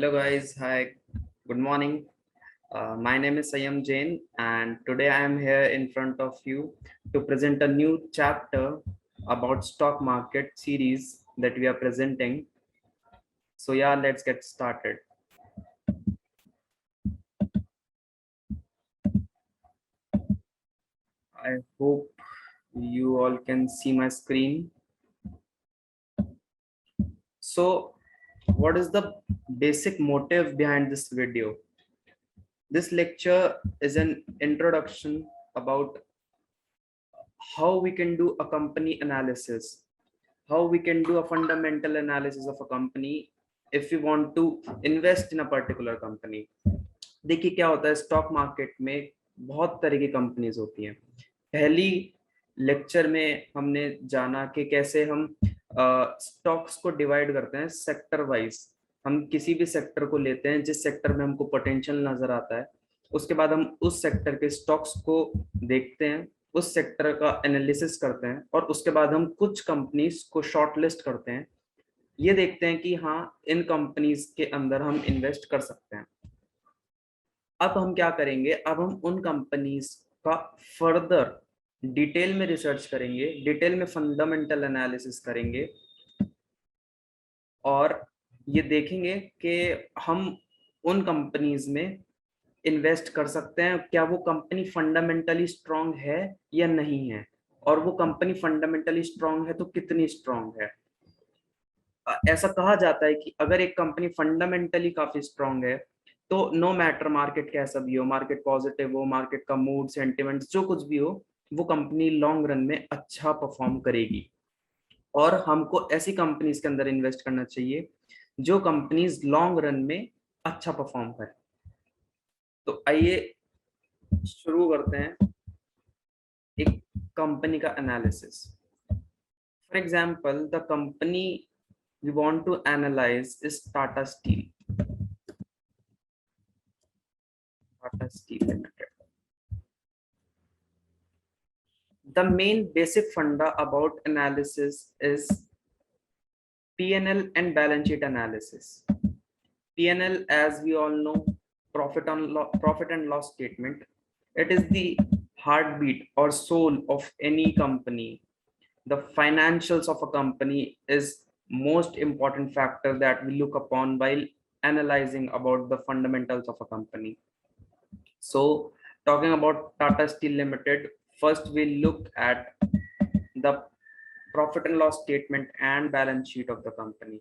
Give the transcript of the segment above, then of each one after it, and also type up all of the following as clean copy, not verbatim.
Hello guys, hi, good morning. My name is Sayam Jain and today I am here in front of you to present a new chapter about stock market series that we are presenting. So yeah, let's get started. I hope you all can see my screen. So what is the basic motive behind this video? This lecture is an introduction about how we can do a company analysis, how we can do a fundamental analysis of a company if we want to invest in a particular company. देखिए क्या होता है stock market में बहुत तरह की companies होती हैं। पहली लेक्चर में हमने जाना कि कैसे हम स्टॉक्स को डिवाइड करते हैं सेक्टर वाइज। हम किसी भी सेक्टर को लेते हैं जिस सेक्टर में हमको पोटेंशियल नजर आता है, उसके बाद हम उस सेक्टर के स्टॉक्स को देखते हैं, उस सेक्टर का एनालिसिस करते हैं और उसके बाद हम कुछ कंपनीज को शॉर्टलिस्ट करते हैं। ये देखते हैं कि हाँ, इन कंपनीज के अंदर हम इन्वेस्ट कर सकते हैं। अब हम क्या करेंगे, अब हम उन कंपनीज का फर्दर डिटेल में रिसर्च करेंगे, डिटेल में फंडामेंटल एनालिसिस करेंगे और ये देखेंगे कि हम उन कंपनीज में इन्वेस्ट कर सकते हैं, क्या वो कंपनी फंडामेंटली स्ट्रांग है या नहीं है, और वो कंपनी फंडामेंटली स्ट्रांग है तो कितनी स्ट्रांग है। ऐसा कहा जाता है कि अगर एक कंपनी फंडामेंटली काफी स्ट्रांग है तो नो मैटर मार्केट कैसा भी हो, मार्केट पॉजिटिव हो, मार्केट का मूड सेंटिमेंट जो कुछ भी हो, वो कंपनी लॉन्ग रन में अच्छा परफॉर्म करेगी। और हमको ऐसी कंपनीज के अंदर इन्वेस्ट करना चाहिए जो कंपनीज लॉन्ग रन में अच्छा परफॉर्म करें। तो आइए शुरू करते हैं एक कंपनी का analysis. For example, the company we want to analyze is Tata Steel. Tata Steel Limited. The main basic funda about analysis is P&L and balance sheet analysis. P&L, as we all know, profit and loss statement. It is the heartbeat or soul of any company. The financials of a company is most important factor that we look upon while analyzing about the fundamentals of a company. So talking about Tata Steel Limited, first we'll look at the profit and loss statement and balance sheet of the company.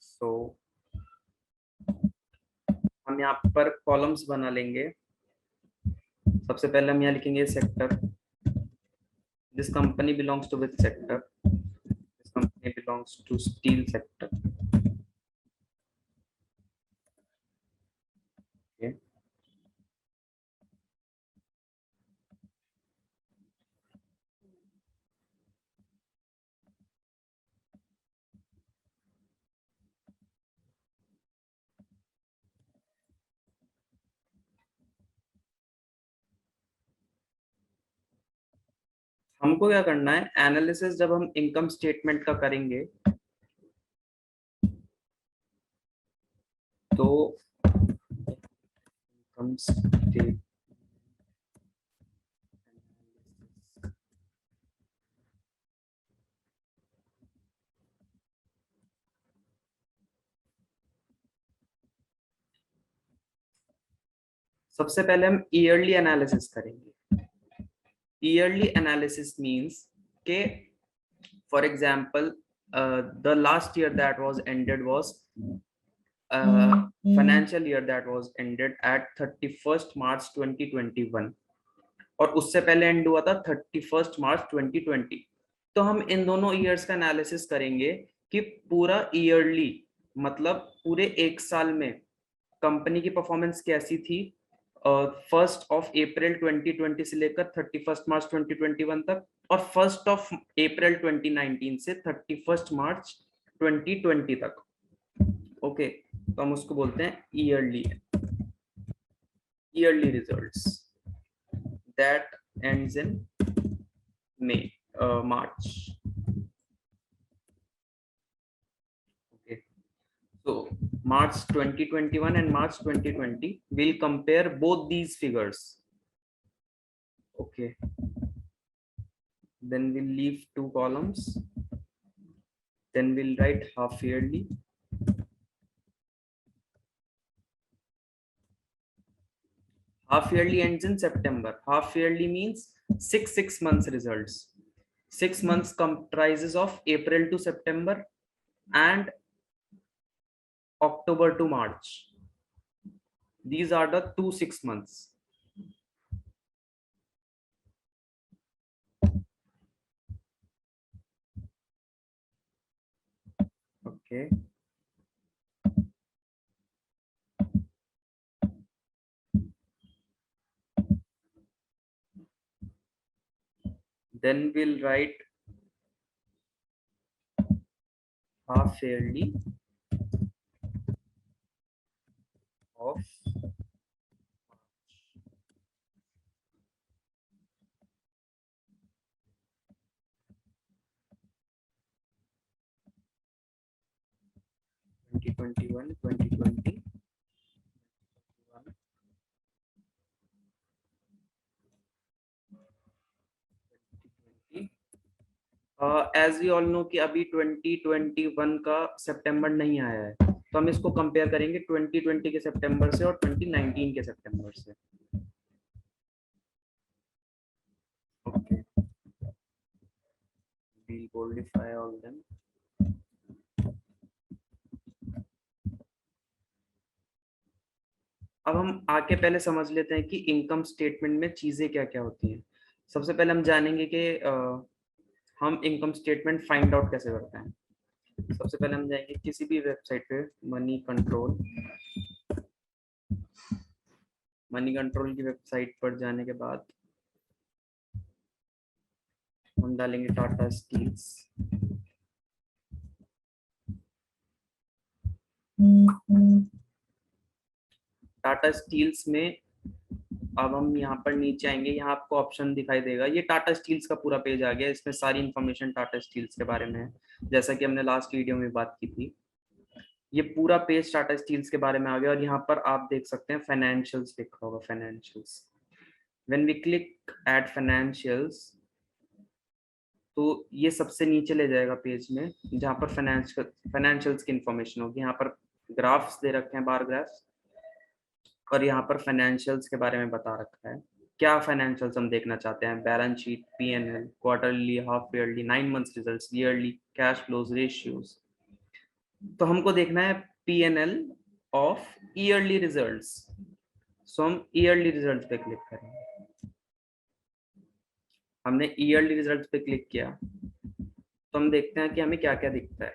So हम यहाँ पर columns बना लेंगे। सबसे पहले हम यहाँ लिखेंगे sector. This company belongs to which sector? This company belongs to steel sector. Okay. हमको क्या करना है, एनालिसिस जब हम इनकम स्टेटमेंट का करेंगे तो इनकम स्टेटमेंट सबसे पहले हम ईयरली एनालिसिस करेंगे। ईयरली एनालिसिस मींस के for example the last year that was ended was financial year that was ended at 31st March 2021 और उससे पहले एंड हुआ था 31st मार्च 2020। तो हम इन दोनों ईयर्स का एनालिसिस करेंगे कि पूरा ईयरली मतलब पूरे एक साल में कंपनी की परफॉर्मेंस कैसी थी, 1st of April 2020 से लेकर 31st मार्च 2021 तक और 1st of April 2019 से 31st मार्च 2020 तक। ओके, तो हम उसको बोलते हैं yearly results that ends in March. Okay, March 2021 and March 2020. We'll compare both these figures. Okay. Then we'll leave two columns. Then we'll write half yearly. Half yearly ends in September. Half yearly means six months results. 6 months comprises of April to September and October to March. These are the 6 months. Okay. Then we'll write half yearly of 2021, 2020. As we all know कि अभी 2021 का सितंबर नहीं आया है, तो हम इसको compare करेंगे 2020 के सितंबर से और 2019 के सितंबर से. Okay, we'll boldify all them. अब हम आके पहले समझ लेते हैं कि इनकम स्टेटमेंट में चीजें क्या क्या होती हैं. सबसे पहले हम जानेंगे कि हम इनकम स्टेटमेंट फाइंड आउट कैसे करते हैं. सबसे पहले हम जाएंगे किसी भी वेबसाइट पे, मनी कंट्रोल की वेबसाइट पर जाने के बाद हम डालेंगे टाटा स्टील्स. टाटा स्टील्स में अब हम यहाँ पर नीचे आएंगे, यहाँ आपको ऑप्शन दिखाई देगा. ये टाटा स्टील्स का पूरा पेज आ गया. इसमें सारी इंफॉर्मेशन टाटा स्टील्स के बारे में है, जैसा कि हमने लास्ट वीडियो में बात की थी. ये पूरा पेज टाटा स्टील्स के बारे में आ गया और यहाँ पर आप देख सकते हैं फाइनेंशियल्स लिखा होगा. Financials, when we click at financials तो ये सबसे नीचे ले जाएगा पेज में, जहाँ पर फाइनेंशियल्स की इंफॉर्मेशन होगी. यहाँ पर ग्राफ्स दे रखे हैं, बार ग्राफ्स, और यहाँ पर फाइनेंशियल्स के बारे में बता रखा है. क्या फाइनेंशियल्स हम देखना चाहते हैं? Balance sheet, PNL, quarterly, half yearly, 9 months results, yearly, cash flows, ratios. तो हमको देखना है पीएनएल ऑफ ईयरली रिजल्ट्स. सो हम ईयरली रिजल्ट्स पे क्लिक करेंगे. हमने ईयरली रिजल्ट्स पे क्लिक किया तो हम देखते हैं कि हमें क्या क्या दिखता है.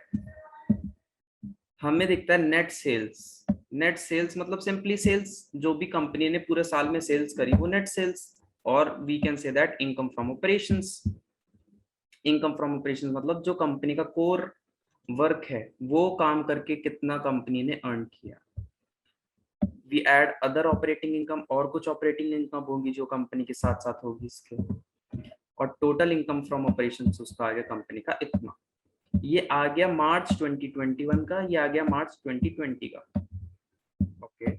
हमें दिखता है नेट सेल्स. नेट सेल्स मतलब सिंपली सेल्स, जो भी कंपनी ने पूरे साल में सेल्स करी वो नेट सेल्स. और we can say that income from operations. Income from operations मतलब जो कंपनी का कोर वर्क है, वो काम करके कितना कंपनी ने अर्न किया. We add other operating income, और कुछ ऑपरेटिंग इनकम होगी जो कंपनी के साथ साथ होगी इसके. और टोटल इनकम फ्रॉम ऑपरेशंस उसका आ गया कंपनी का इतना. ये आ गया मार्च 2021 का, ये आ गया मार्च 2020 का. ओके.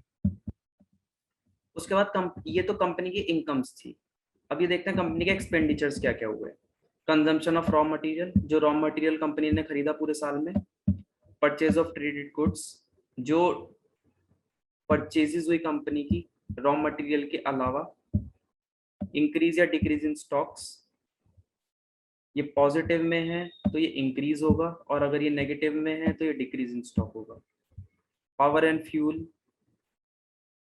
उसके बाद ये तो कंपनी की इनकम्स थी. अब ये देखते हैं कंपनी के एक्सपेंडिचर्स क्या क्या हुए. कंजम्पशन ऑफ रॉ मटेरियल, जो रॉ मटेरियल कंपनी ने खरीदा पूरे साल में. परचेज ऑफ ट्रेडेड गुड्स, जो परचेजेस हुई कंपनी की रॉ मटेरियल के अलावा. इंक्रीज या डिक्रीज इन स्टॉक्स, ये पॉजिटिव में है तो ये इंक्रीज होगा, और अगर ये नेगेटिव में है तो ये डिक्रीज इन स्टॉक होगा. Power and fuel.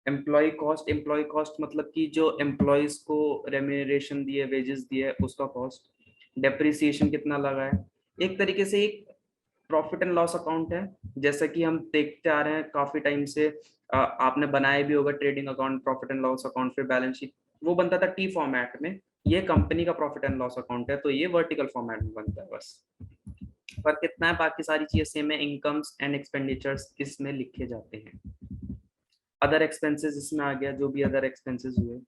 Employ cost मतलब कि जो एम्प्लॉयज को रेम्यूनरेशन दिए, वेजेस दिए, उसका कॉस्ट. डेप्रिसिएशन कितना लगा है. एक तरीके से एक प्रॉफिट एंड लॉस अकाउंट है, जैसा कि हम देखते आ रहे हैं काफी टाइम से. आपने बनाया भी होगा trading account, profit and loss account, फिर बैलेंस शीट. वो बनता था टी फॉर्मेट में. ये कंपनी का प्रॉफिट एंड लॉस अकाउंट है, तो ये वर्टिकल फॉर्मेट में बनता है. बस फर्क कितना है, बाकी सारी चीजें सेम है. इनकम्स एंड एक्सपेंडिचर्स इसमें लिखे जाते हैं. अदर एक्सपेंसेस इसमें आ गया, जो भी अदर एक्सपेंसेस हुए.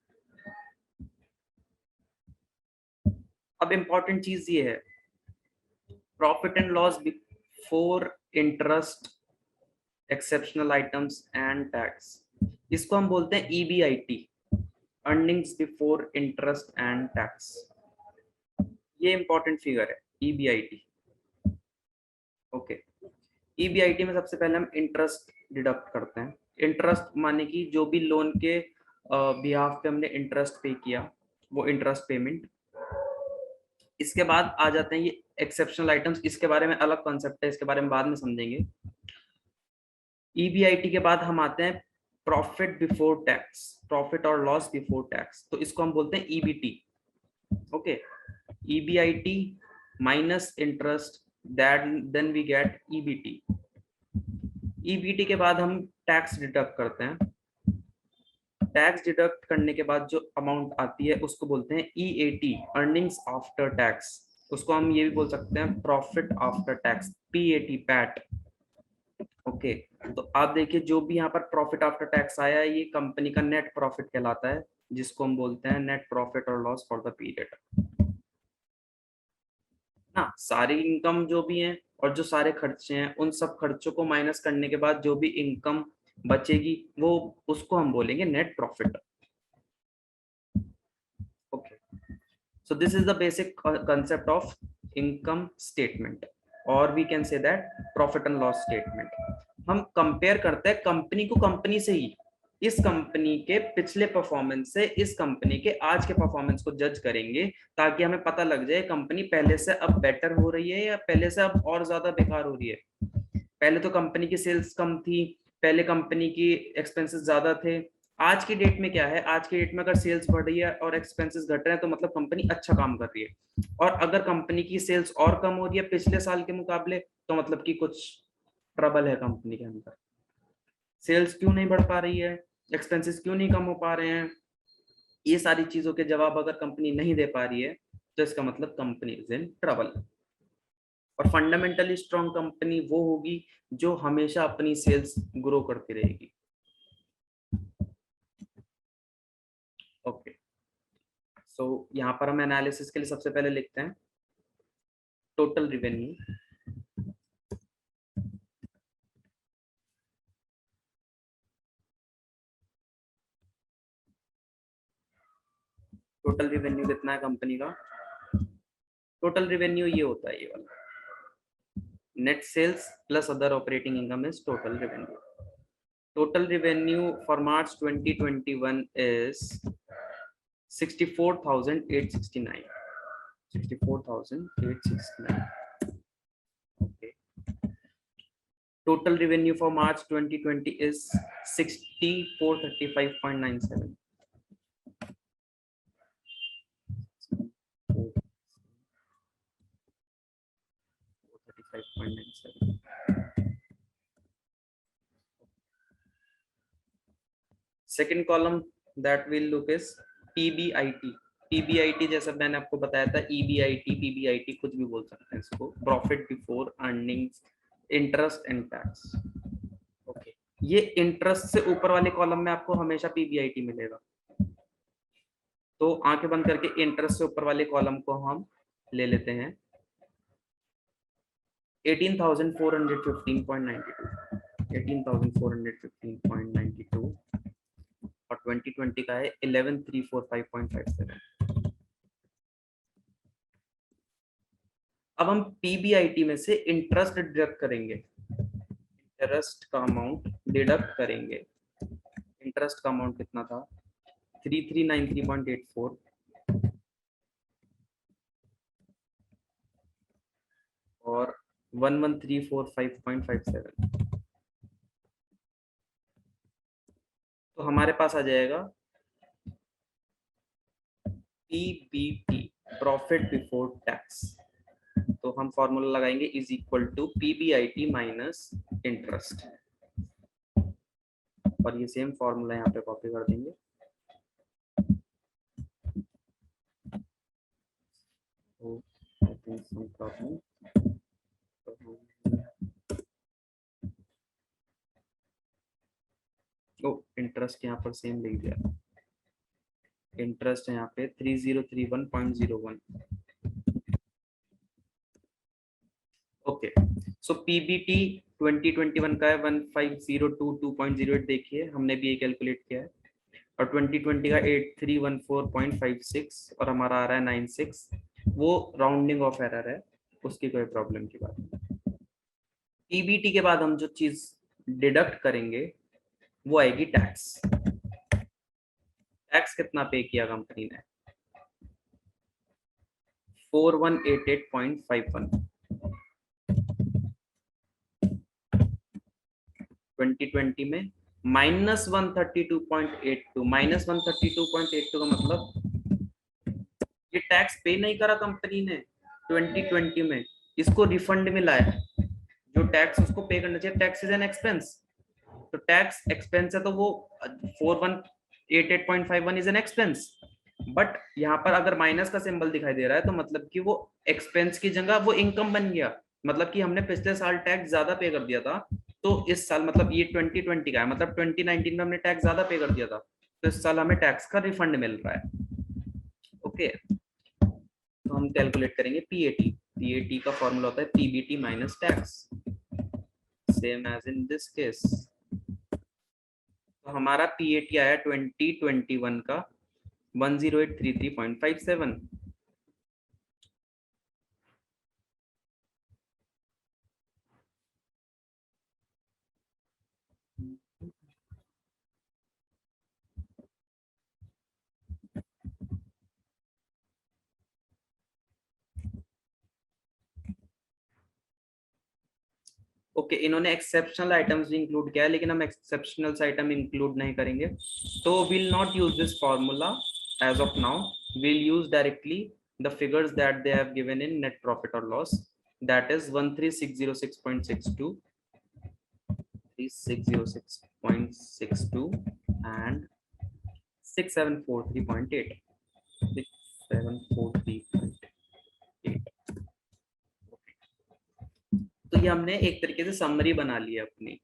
अब इंपॉर्टेंट चीज ये है, profit and loss before interest exceptional items and tax, इसको हम बोलते हैं EBIT, earnings before interest and tax. ये इंपॉर्टेंट फिगर है EBIT। ओके, EBIT में सबसे पहले हम इंटरेस्ट डिडक्ट करते हैं। इंटरेस्ट माने कि जो भी लोन के बिहाफ पे हमने इंटरेस्ट पे किया, वो इंटरेस्ट पेमेंट। इसके बाद आ जाते हैं ये एक्सेप्शनल आइटम्स, इसके बारे में अलग कॉन्सेप्ट है, इसके बारे में बाद में समझेंगे। EBIT के बाद हम आते हैं प्रॉफिट बिफोर टैक्स, प्रॉफिट और लॉस बिफोर टैक्स, तो इसको हम बोलते हैं EBT। Okay, EBIT minus interest, then we get EBT। EBT के बाद हम टैक्स डिडक्ट करते हैं। टैक्स डिडक्ट करने के बाद जो अमाउंट आती है उसको बोलते हैं EAT, अर्निंग्स आफ्टर टैक्स। उसको हम ये भी बोल सकते हैं profit after tax, PAT, PAT. Okay, तो आप देखिए जो भी यहाँ पर प्रॉफिट आफ्टर टैक्स आया है, ये कंपनी का नेट प्रॉफिट कहलाता है, जिसको हम बोलते हैं नेट प्रॉफिट और लॉस फॉर द पीरियड ना। सारी इनकम जो भी है और जो सारे खर्चे हैं, उन सब खर्चों को माइनस करने के बाद जो भी इनकम बचेगी, वो उसको हम बोलेंगे net profit. Okay, so this is the basic concept of income statement, or we can say that profit and loss statement। हम कंपेयर करते हैं कंपनी को कंपनी से ही, इस कंपनी के पिछले परफॉर्मेंस से इस कंपनी के आज के परफॉर्मेंस को जज करेंगे, ताकि हमें पता लग जाए कंपनी पहले से अब बेटर हो रही है या पहले से अब और ज्यादा बेकार हो रही है। पहले तो कंपनी की सेल्स कम थी, पहले कंपनी की एक्सपेंसेस ज्यादा थे। आज की डेट में क्या है, आज की डेट में अगर सेल्स बढ़ रही है और एक्सपेंसेस घट रहे हैं, तो मतलब कंपनी अच्छा काम कर रही है। और अगर कंपनी की सेल्स और कम हो रही है पिछले साल के मुकाबले, तो मतलब कि कुछ ट्रबल है कंपनी के अंदर। सेल्स क्यों नहीं बढ़ पा रही है, एक्सपेंसेस क्यों नहीं कम हो पा रहे हैं, ये सारी चीजों के जवाब अगर कंपनी नहीं दे पा रही है, तो इसका मतलब कंपनी इज इन ट्रबल। और फंडामेंटली स्ट्रॉन्ग कंपनी वो होगी जो हमेशा अपनी सेल्स ग्रो करती रहेगी। ओके, सो यहाँ पर हम एनालिसिस के लिए सबसे पहले लिखते हैं टोटल रिवेन्यू। टोटल रिवेन्यू कितना है कंपनी का? टोटल रिवेन्यू ये होता है, ये वाला net sales plus other operating income is total revenue. Total revenue for March 2021 is 64,869। 64,869। Okay. Total revenue for March 2020 is 6435.97। Second column that we'll look is PBIT। PBIT जैसा मैंने आपको बताया था, EBIT, PBIT कुछ भी बोल सकते हैं इसको, profit before earnings interest and tax. Okay, ये इंटरेस्ट से ऊपर वाले कॉलम में आपको हमेशा PBIT मिलेगा। तो आंखें बंद करके इंटरेस्ट से ऊपर वाले कॉलम को हम ले लेते हैं 18,415.92, 18,415.92 और 2020 का है 11,345.57। अब हम PBIT में से इंटरेस्ट डिडक्ट करेंगे, इंटरेस्ट का अमाउंट डिडक्ट करेंगे। इंटरेस्ट का अमाउंट कितना था? 3393.84 और 11,345.57। तो हमारे पास आ जाएगा PBT, प्रॉफिट बिफोर टैक्स। तो हम फॉर्मूला लगाएंगे is equal to PBIT minus interest, और ये सेम फॉर्मूला यहाँ पे कॉपी कर देंगे। तो I think some problem, oh interest यहाँ पर सेम लिख दिया, इंटरेस्ट है यहाँ पे 3031.01। ओके, सो PBT 2021 का है 1502.08, देखिए हमने भी ये कैलकुलेट किया है, और 2020 का 8314.56 और हमारा आ रहा है 96। वो राउंडिंग ऑफ एरर है, उसकी कोई प्रॉब्लम की बात नहीं। पीबीटी के बाद हम जो चीज डिडक्ट करेंगे वो आएगी टैक्स। टैक्स कितना पे किया कंपनी ने? 4188.51। 2020 में -132.82, -132.82 का मतलब ये टैक्स पे नहीं करा कंपनी ने 2020 में, इसको रिफंड मिला है। जो टैक्स उसको पे करना चाहिए, टैक्स इज एन एक्सपेंस, तो टैक्स एक्सपेंस है तो वो 4188.51 इज एन एक्सपेंस। बट यहाँ पर अगर माइनस का सिंबल दिखाई दे रहा है तो मतलब कि वो एक्सपेंस की जगह वो इनकम बन गया, मतलब कि हमने पिछले साल टैक्स ज्यादा पे कर दिया था, तो इस साल मतलब ये 2020 का है, मतलब 2019 में हमने टैक्स ज्यादा पे कर दिया था, तो इस साल हमें टैक्स का रिफंड मिल रहा है। ओके, तो हम कैलकुलेट करेंगे पीएटी। पीएटी का फॉर्मूला होता है PBT minus tax, same as in this case. तो हमारा पीएटी आया 2021 का 10833.57। ओके, इन्होंने एक्सेप्शनल आइटम्स भी इंक्लूड किया है, लेकिन हम एक्सेप्शनल आइटम इंक्लूड नहीं करेंगे, तो will not use this formula as of now. Will use directly the figures that they have given in net profit और लॉस, दैट इज 13606.62, 3606.62 and 6743.8, 6743.8। तो ये हमने एक तरीके से समरी बना ली है अपनी।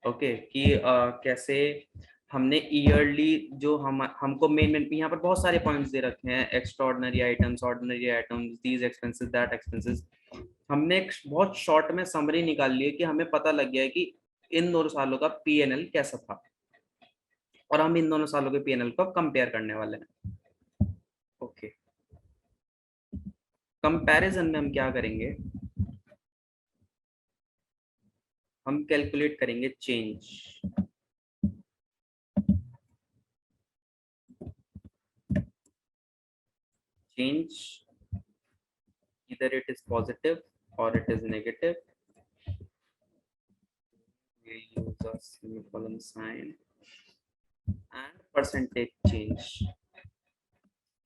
ओके, कि कैसे हमने ईयरली जो हमको मेन यहाँ पर बहुत सारे पॉइंट्स दे रखे हैं, extraordinary items, ordinary items, these expenses, that expenses. हमने एक बहुत शॉर्ट में समरी निकाल ली है कि हमें पता लग गया है कि इन दोनों सालों का पीएनएल कैसा था, और हम इन दोनों सालों के पीएनएल को कंपेयर करने वाले हैं। ओके, कंपैरिजन में हम क्या करेंगे, हम कैलकुलेट करेंगे change. Change, either it is positive or it is negative. We use a semicolon sign and percentage change.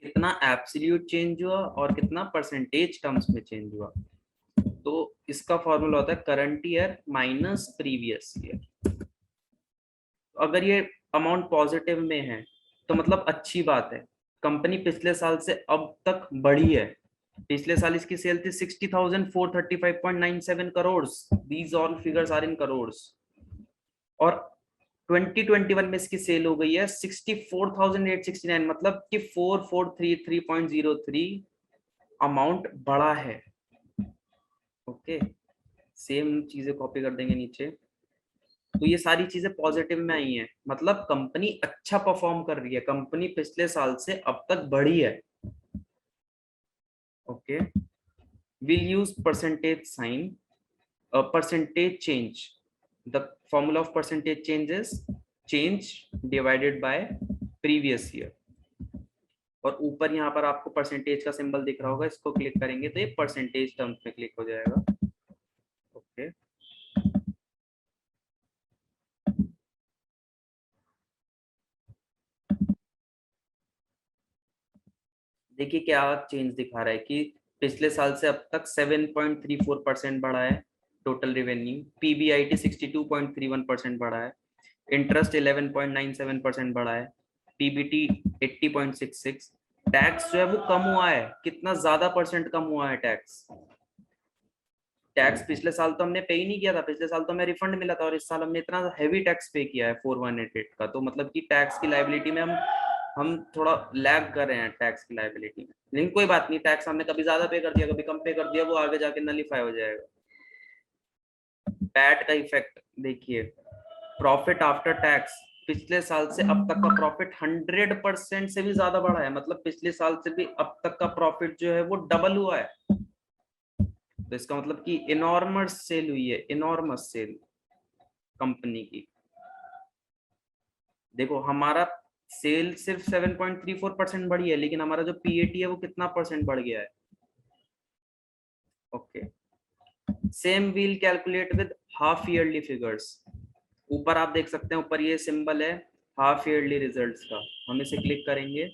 कितना एब्सोल्यूट चेंज हुआ और कितना परसेंटेज टर्म्स में चेंज हुआ, तो इसका फॉर्मूला होता है current year minus previous year. अगर ये अमाउंट पॉजिटिव में है तो मतलब अच्छी बात है, कंपनी पिछले साल से अब तक बढ़ी है। पिछले साल इसकी सेल थी 60,435.97 crore, these all figures are in crore, और 2021 में इसकी सेल हो गई है 64,869, मतलब कि 4433.03 अमाउंट बढ़ा है। ओके, सेम चीजें कॉपी कर देंगे नीचे, तो ये सारी चीजें पॉजिटिव में आई हैं, मतलब कंपनी अच्छा परफॉर्म कर रही है, कंपनी पिछले साल से अब तक बढ़ी है। Okay, we'll use percentage sign, percentage change. The formula of percentage change is change divided by previous year, और ऊपर यहाँ पर आपको परसेंटेज का सिंबल दिख रहा होगा, इसको क्लिक करेंगे तो ये परसेंटेज टर्म्स में क्लिक हो जाएगा। ओके, देखिए क्या चेंज दिखा रहा है कि पिछले साल से अब तक 7.34% बढ़ा है टोटल रेवेन्यू, पीबीआईटी 62.31% बढ़ा है, इंटरेस्ट 11.97% बढ़ा है, पीबीटी 80.66, टैक्स जो है वो कम हुआ है, कितना ज्यादा परसेंट कम हुआ है टैक्स। टैक्स पिछले साल तो हमने पे ही नहीं किया था, पिछले साल तो हमें रिफंड मिला था, और इस साल हमने इतना हैवी टैक्स पे किया है 4188 का, तो मतलब कि टैक्स की लायबिलिटी में हम थोड़ा लैग कर रहे हैं टैक्स की लायबिलिटी में। लेकिन कोई बात नहीं, टैक्स हमने कभी ज्यादा पे कर दिया, कभी कम पे कर दिया, वो आगे जाके नलीफाई हो जाएगा। पैट का इफेक्ट देखिए, प्रॉफिट आफ्टर टैक्स पिछले साल से अब तक का प्रॉफिट 100% से भी ज्यादा बढ़ा है, मतलब पिछले साल से भी अब तक का प्रॉफिट जो है वो डबल हुआ है। तो इसका मतलब कि इनॉर्मस सेल हुई है, इनॉर्मस सेल कंपनी की। देखो हमारा सेल सिर्फ 7.34% बढ़ी है, लेकिन हमारा जो पीएटी है वो कितना परसेंट बढ़ गया है। Okay, same we'll calculate with half yearly figures. ऊपर आप देख सकते हैं, ऊपर ये सिंबल है हाफ ईयरली रिजल्ट्स का, हम इसे क्लिक करेंगे।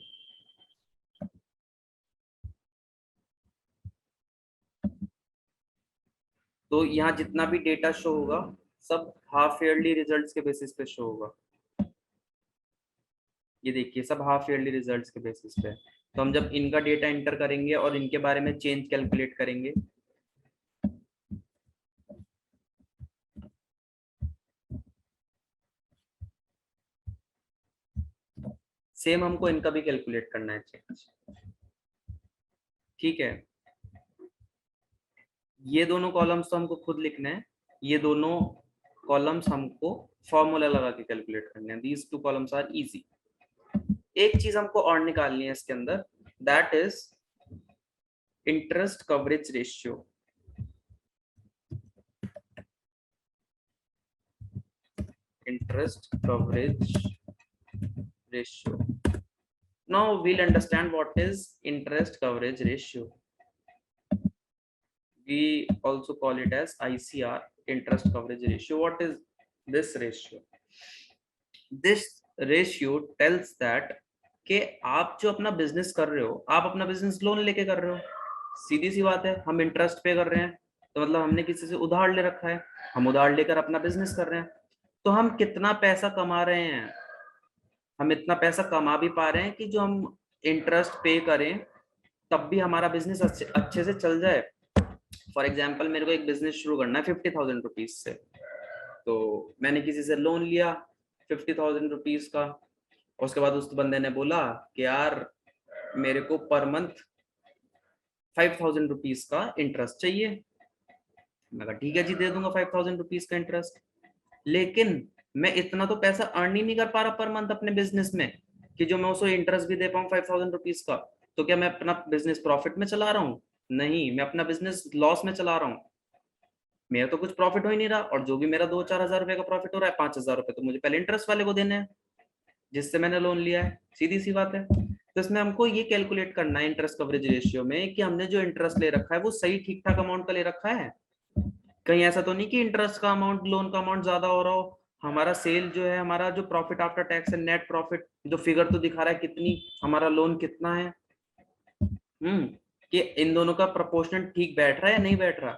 तो यहाँ जितना भी डेटा शो होगा सब हाफ ईयरली रिजल्ट्स के बेसिस पे शो होगा। ये देखिए सब हाफ ईयरली रिजल्ट्स के बेसिस पे। तो हम जब इनका डेटा एंटर करेंगे और इनके बारे में चेंज कैलकुलेट करेंगे, सेम हमको इनका भी कैलकुलेट करना है चेंज। ठीक है, ये दोनों कॉलम्स तो हमको खुद लिखने हैं, ये दोनों कॉलम्स हमको फॉर्मूला लगा के कैलकुलेट करने हैं। These two columns are easy. एक चीज हमको और निकालनी है इसके अंदर, that is interest coverage ratio. Interest coverage ratio. Now we'll understand what is interest coverage ratio. We also call it as ICR, interest coverage ratio. What is this ratio? This ratio tells that कि आप जो अपना business कर रहे हो, आप अपना business loan लेके कर रहे हो, सीधी सी बात है, हम इंटरेस्ट पे कर रहे हैं, तो मतलब हमने किसी से उधार ले रखा है, हम उधार लेकर अपना बिजनेस कर रहे हैं। तो हम कितना पैसा कमा रहे हैं, हम इतना पैसा कमा भी पा रहे हैं कि जो हम इंटरेस्ट पे करें तब भी हमारा बिजनेस अच्छे से चल जाए। फॉर एग्जाम्पल मेरे को एक बिजनेस शुरू करना है 50,000 रुपीज से, तो मैंने किसी से लोन लिया 50,000 रुपीज का। उसके बाद उस बंदे ने बोला कि यार मेरे को पर मंथ 5,000 रुपीज का इंटरेस्ट चाहिए। मैं कहा ठीक है जी, दे दूंगा 5,000 रुपीज का इंटरेस्ट। लेकिन मैं इतना तो पैसा अर्न ही नहीं कर पा रहा पर मंथ अपने बिजनेस में कि जो मैं उसको इंटरेस्ट भी दे पाऊँ 5,000 रुपीज का। तो क्या मैं अपना बिजनेस प्रॉफिट में चला रहा हूँ? नहीं, मैं अपना बिजनेस लॉस में चला रहा हूँ। मेरा तो कुछ प्रॉफिट हो ही नहीं रहा, और जो भी मेरा 2-4 हजार रुपए का प्रॉफिट हो रहा है, 5,000 रुपए तो मुझे पहले इंटरेस्ट वाले को देने हैं जिससे मैंने लोन लिया है। सीधी सी बात है। तो इसमें हमको ये कैलकुलेट करना है इंटरेस्ट कवरेज रेशियो में कि हमने जो इंटरेस्ट ले रखा है वो सही ठीक ठाक अमाउंट का ले रखा है। कहीं ऐसा तो नहीं कि इंटरेस्ट का अमाउंट, लोन का अमाउंट ज्यादा हो रहा हो, हमारा सेल जो है, हमारा जो प्रॉफिट आफ्टर टैक्स है, नेट प्रॉफिट जो फिगर तो दिखा रहा है कितनी, हमारा लोन कितना है। कि इन दोनों का प्रोपोर्शन ठीक बैठ रहा है या नहीं बैठ रहा।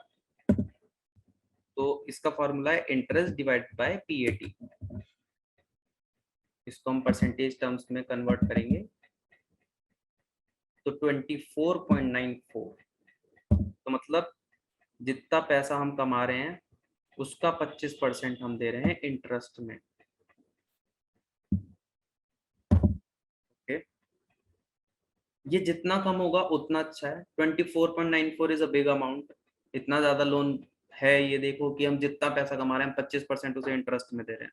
तो इसका फॉर्मूला है इंटरेस्ट डिवाइड बाय पीएटी। इसको हम परसेंटेज टर्म्स में कन्वर्ट करेंगे तो 24.94। तो मतलब जितना पैसा हम कमा रहे हैं उसका 25% हम दे रहे हैं इंटरेस्ट में। ओके, ये जितना कम होगा उतना अच्छा है। 24.94 इज अ बिग अमाउंट, इतना ज्यादा लोन है ये। देखो कि हम जितना पैसा कमा रहे हैं 25% उसे इंटरेस्ट में दे रहे हैं।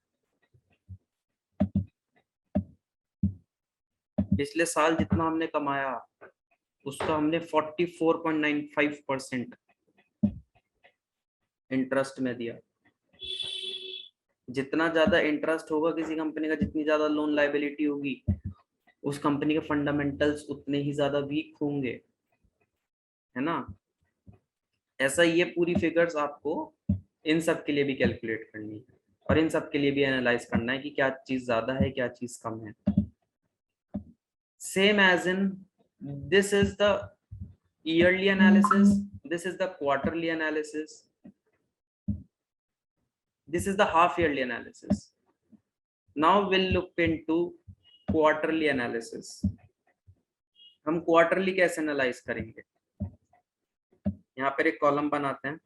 पिछले साल जितना हमने कमाया उसका हमने 44.95% इंटरेस्ट में दिया। जितना ज्यादा इंटरेस्ट होगा किसी कंपनी का, जितनी ज्यादा लोन लायबिलिटी होगी, उस कंपनी के फंडामेंटल्स उतने ही ज्यादा वीक होंगे, है ना। ऐसा ये पूरी फिगर्स आपको इन सब के लिए भी कैलकुलेट करनी है, और इन सब के लिए भी एनालाइज करना है कि क्या चीज ज्यादा है क्या चीज कम है। Same as in this is the yearly analysis, this is the quarterly analysis, this is the half yearly analysis. Now we'll look into quarterly analysis. हम क्वार्टरली कैसे एनालाइज करेंगे? यहाँ पर एक कॉलम बनाते हैं,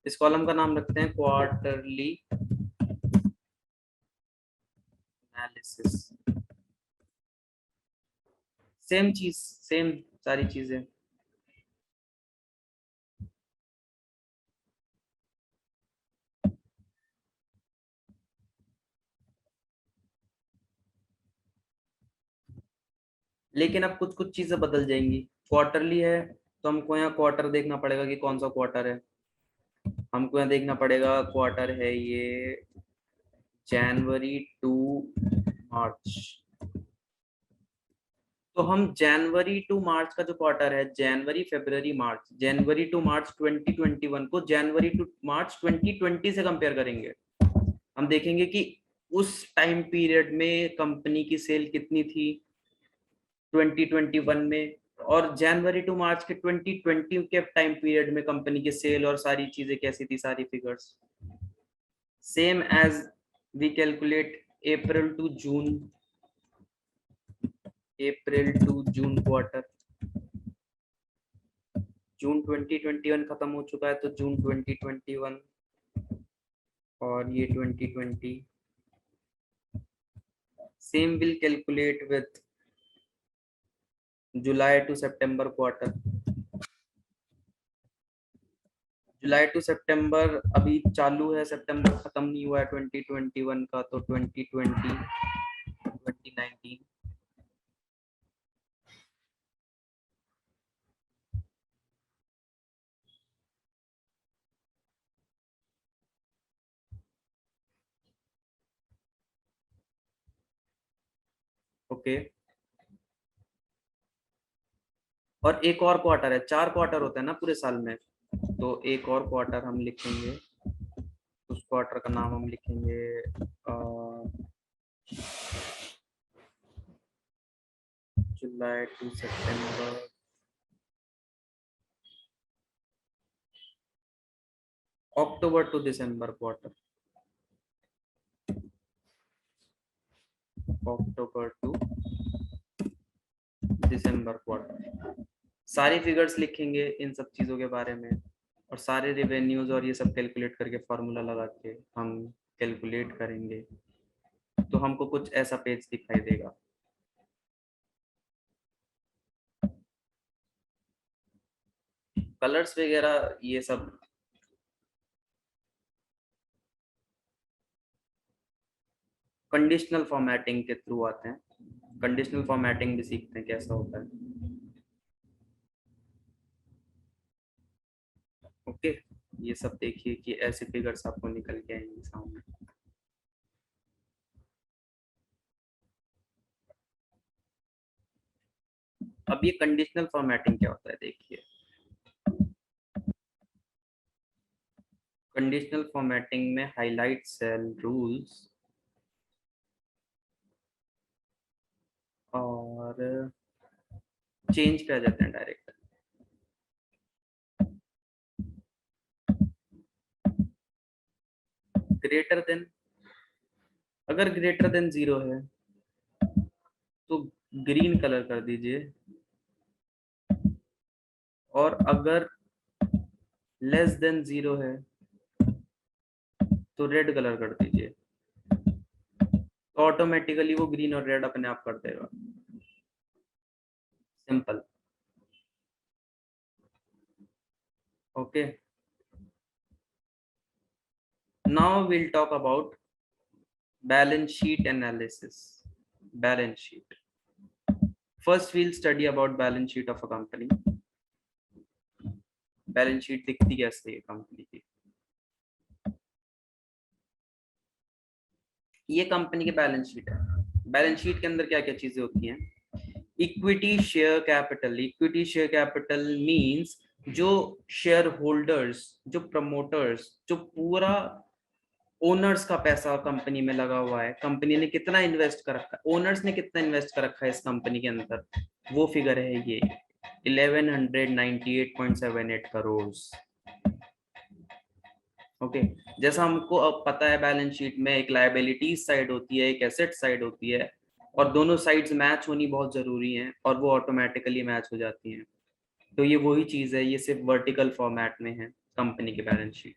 इस कॉलम का नाम रखते हैं क्वार्टरली एनालिसिस। सेम चीज, सेम सारी चीजें। लेकिन अब कुछ कुछ चीजें बदल जाएंगी। क्वार्टरली है तो हमको यहाँ क्वार्टर देखना पड़ेगा कि कौन सा क्वार्टर है। हमको यहाँ देखना पड़ेगा क्वार्टर है ये जनवरी टू मार्च। तो हम जनवरी टू मार्च का जो क्वार्टर है, जनवरी फरवरी मार्च, जनवरी टू मार्च 2021 को जनवरी टू मार्च 2020 से कंपेयर करेंगे। हम देखेंगे कि उस टाइम पीरियड में कंपनी की सेल कितनी थी 2021 में, और जनवरी टू मार्च के 2020 के टाइम पीरियड में कंपनी की सेल और सारी चीजें कैसी थी, सारी figures. Same as we calculate April to June, April to June quarter. June 2021 खत्म हो चुका है तो जून 2021 और ये 2020। Same will calculate with July to September quarter. July to September अभी चालू है, सितंबर खत्म नहीं हुआ है 2021 का, तो 2020 2019। ओके, और एक और क्वार्टर है, 4 क्वार्टर होता है ना पूरे साल में, तो एक और क्वार्टर हम लिखेंगे। उस क्वार्टर का नाम हम लिखेंगे July to September, October to December quarter, October to December quarter. सारी फिगर्स लिखेंगे इन सब चीजों के बारे में, और सारे रेवेन्यूज और ये सब कैलकुलेट करके फॉर्मूला लगा के हम कैलकुलेट करेंगे, तो हमको कुछ ऐसा पेज दिखाई देगा। कलर्स वगैरह ये सब कंडीशनल फॉर्मेटिंग के थ्रू आते हैं। कंडीशनल फॉर्मेटिंग भी सीखते हैं कैसा होता है। ओके, ये सब देखिए कि ऐसे फिगर्स आपको निकल के आएंगे सामने। अब ये कंडीशनल फॉर्मेटिंग क्या होता है देखिए। कंडीशनल फॉर्मेटिंग में हाईलाइट सेल रूल्स और चेंज पे आ जाते हैं डायरेक्ट। ग्रेटर देन, अगर ग्रेटर देन 0 है तो ग्रीन कलर कर दीजिए, और अगर लेस देन 0 है तो रेड कलर कर दीजिए, तो ऑटोमेटिकली वो ग्रीन और रेड अपने आप कर देगा। Simple. Okay, now will talk about balance sheet analysis. Balance sheet, first we'll study about balance sheet of a company। Balance sheet दिखती कैसे है कंपनी की। ये कंपनी की बैलेंस शीट है। बैलेंस शीट के अंदर क्या क्या चीजें होती हैं। Equity share capital, equity share capital means जो शेयर होल्डर्स, जो प्रमोटर्स, जो पूरा ओनर्स का पैसा कंपनी में लगा हुआ है, कंपनी ने कितना इन्वेस्ट कर रखा है, ओनर्स ने कितना इन्वेस्ट कर रखा है इस कंपनी के अंदर, वो फिगर है ये 1198.78 करोड़। ओके, जैसा हमको अब पता है बैलेंस शीट में एक लायबिलिटीज साइड होती है, एक एसेट साइड होती है, और दोनों साइड्स मैच होनी बहुत जरूरी है, और वो ऑटोमेटिकली मैच हो जाती हैं। तो ये वही चीज है, ये सिर्फ वर्टिकल फॉर्मेट में है कंपनी की balance sheet.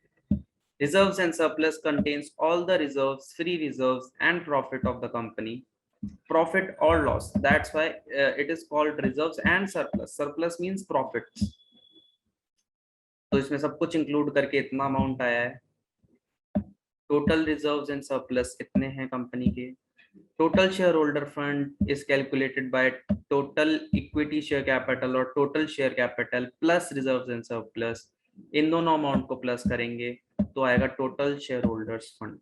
Reserves and surplus contains all the reserves, free reserves and profit of the company, profit और loss, that's why it is called reserves and surplus. Surplus means profit. तो इसमें सब कुछ include करके इतना amount आया है। Total reserves and surplus इतने हैं कंपनी के, total share holder fund is calculated by total equity share capital और total share capital plus reserves and surplus. इन दोनों अमाउंट को प्लस करेंगे तो आएगा total share holders fund.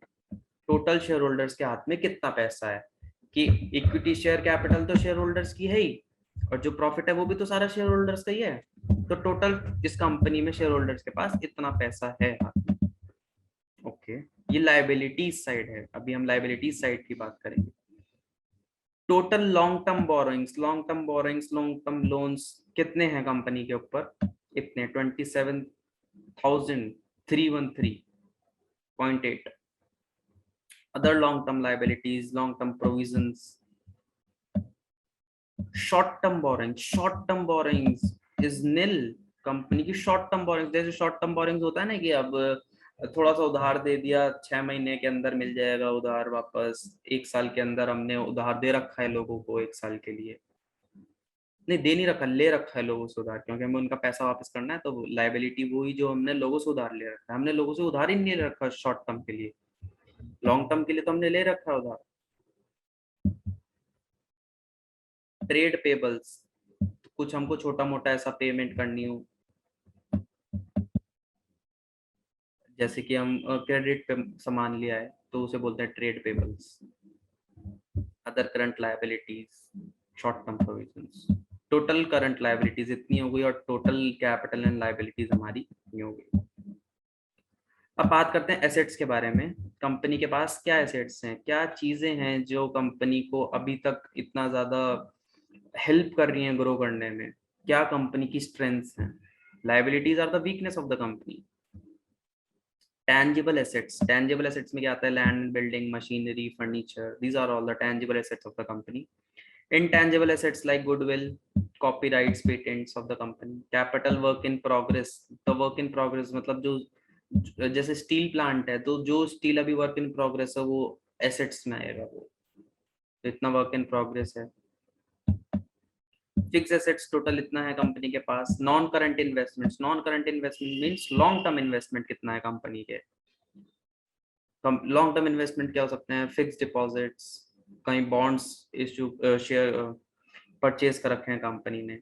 Total share holders के हाथ में कितना पैसा है, कि इक्विटी शेयर कैपिटल तो शेयर होल्डर्स की है ही, और जो प्रॉफिट है वो भी तो सारा शेयर होल्डर्स का ही है। तो टोटल इस कंपनी में शेयर होल्डर्स के पास इतना पैसा है हाथ में। ओके, ये लायबिलिटीज साइड है। अभी हम लायबिलिटीज साइड की बात करेंगे। Total long term borrowings, long term borrowings, long term loans कितने हैं कंपनी के ऊपर? इतने 27,313.8। Other long term liabilities, long term provisions, short term borrowings is nil. Company की शॉर्ट टर्म बोरिंग्स, जैसे शॉर्ट टर्म बोरिंग्स होता है ना कि अब थोड़ा सा उधार दे दिया, 6 महीने के अंदर मिल जाएगा उधार वापस, 1 साल के अंदर हमने उधार दे रखा है लोगों को 1 साल के लिए, नहीं दे नहीं रखा, ले रखा है लोगों से उधार, क्योंकि हमें उनका पैसा वापस करना है। तो लायबिलिटी वही जो हमने लोगों से उधार ले रखा है, हमने लोगों से उधार ही नहीं ले रखा शॉर्ट टर्म के लिए, लॉन्ग टर्म के लिए तो हमने ले रखा है उधार। ट्रेड पेबल्स, कुछ हमको छोटा मोटा ऐसा पेमेंट करनी हो, जैसे कि हम क्रेडिट पे सामान लिया है तो उसे बोलते हैं trade payables. Other current liabilities, short term provisions. Total current liabilities इतनी हो गई और टोटल कैपिटल एंड लायबिलिटीज हमारी इतनी हो गई। अब बात करते हैं एसेट्स के बारे में। कंपनी के पास क्या एसेट्स हैं, क्या चीजें हैं जो कंपनी को अभी तक इतना ज्यादा हेल्प कर रही हैं ग्रो करने में, क्या कंपनी की स्ट्रेंथ्स हैं? Liabilities are the weakness of the company. Tangible assets में क्या आता है? Land, building, machinery, furniture, these are all the tangible assets of the company. Intangible assets like goodwill, copyrights, patents of the company. Capital work in progress, तो work in progress मतलब जो, जैसे steel plant है तो जो steel अभी work in progress है वो एसेट्स में आएगा वो, तो इतना वर्क इन प्रोग्रेस है। फिक्स एसेट्स टोटल इतना है कंपनी के पास। Non current investments, non current investment means long term investment कितना है कंपनी के। लॉन्ग टर्म इन्वेस्टमेंट क्या हो सकते हैं? फिक्स डिपॉजिट्स, कहीं बॉन्ड्स इशू, शेयर परचेज कर रखे हैं कंपनी ने।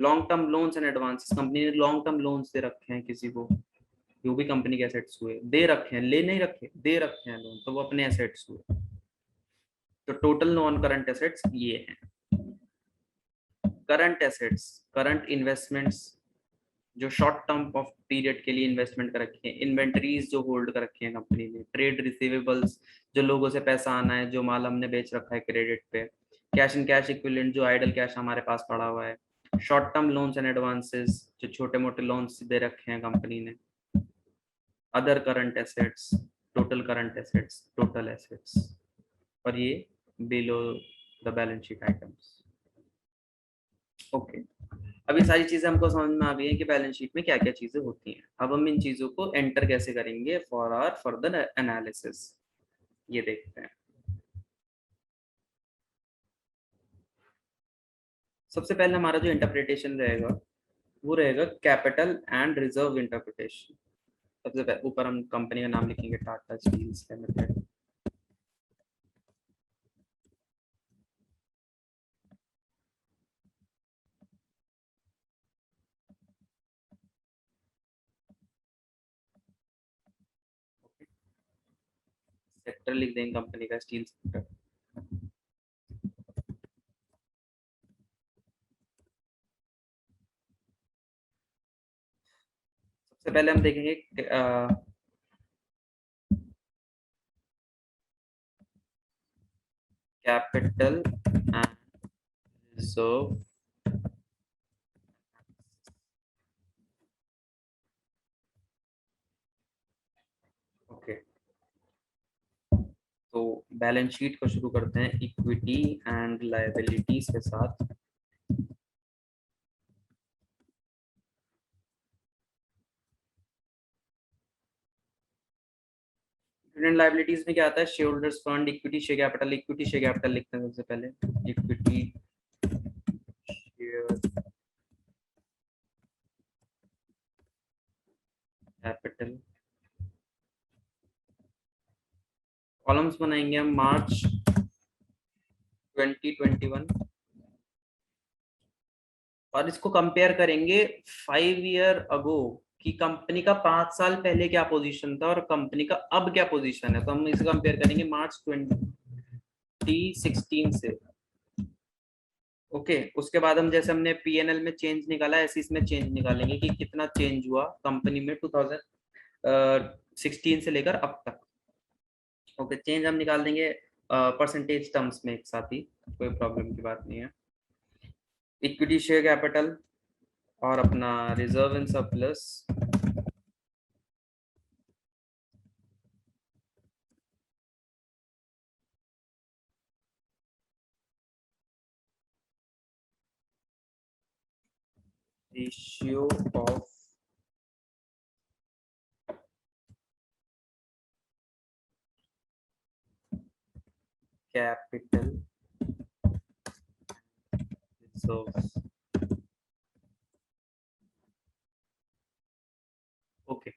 Long term loans and advances, company ने लॉन्ग टर्म लोन्स दे रखे हैं किसी को, जो भी कंपनी के एसेट्स हुए, दे रखे हैं, ले नहीं रखे, दे रखे हैं लोन, तो वो अपने एसेट्स हुए। तो टोटल नॉन करंट एसेट्स ये हैं। करंट एसेट्स, करंट इन्वेस्टमेंट्स जो शॉर्ट टर्म ऑफ पीरियड के लिए इन्वेस्टमेंट कर रखी है। इन्वेंटरीज जो होल्ड कर रखी है कंपनी ने। ट्रेड रिसीवेबल्स, जो लोगों से पैसा आना है, जो माल हमने बेच रखा है क्रेडिट पे। कैश एंड कैश इक्विवेलेंट, जो आइडल कैश हमारे पास पड़ा हुआ है। Short term loans and advances, जो छोटे मोटे लोन्स दे रखे हैं कंपनी ने। Other current assets, total current assets, total assets, और ये below the balance sheet items. Okay, अब ये सारी चीजें हमको समझ में आ गई है कि बैलेंस शीट में क्या क्या चीजें होती हैं। अब हम इन चीजों को एंटर कैसे करेंगे फॉर आवर फर्दर एनालिसिस, ये देखते हैं। सबसे पहले हमारा जो इंटरप्रिटेशन रहेगा वो रहेगा कैपिटल एंड रिजर्व इंटरप्रिटेशन। सबसे पहले ऊपर हम कंपनी का नाम लिखेंगे, टाटा स्टील्स लिमिटेड। सेक्टर लिख देंगे कंपनी का, स्टील सेक्टर। सबसे पहले हम देखेंगे कैपिटल एंड रिजर्व। ओके, तो बैलेंस शीट को शुरू करते हैं इक्विटी एंड लायबिलिटीज के साथ। लायबिलिटीज में क्या आता है? Share holders fund, equity share capital. Equity share capital लिखते हैं सबसे पहले, इक्विटी शेयर कैपिटल। कॉलम्स बनाएंगे हम, मार्च 2021 और इसको कंपेयर करेंगे 5 ईयर अगो कि कंपनी का 5 साल पहले क्या पोजीशन था और कंपनी का अब क्या पोजीशन है। तो हम इसे कंपेयर करेंगे मार्च 2016 से। ओके उसके बाद हम जैसे हमने पीएनएल में चेंज निकाला ऐसे इसमें चेंज निकालेंगे कि कितना चेंज हुआ कंपनी में 2016 से लेकर अब तक। ओके चेंज हम निकाल देंगे परसेंटेज टर्म्स में एक साथ ही, कोई प्रॉब्लम की बात नहीं है। इक्विटी शेयर कैपिटल और अपना reserve and surplus, ratio of capital reserves. Okay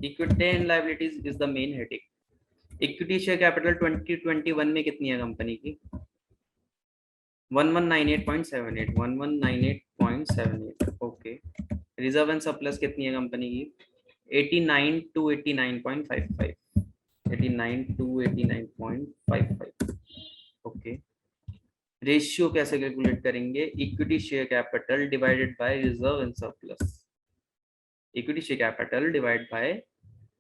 equity and liabilities is the main heading. Equity share capital 2021 में कितनी है कंपनी की? 1198.78 1198.78। ओके रिजर्व एंड सरप्लस कितनी है कंपनी की? 89 टू 89.55 89 टू 89.55। ओके रेशियो कैसे कैलकुलेट करेंगे? Equity share capital divided by reserve and surplus. Equity share capital divide by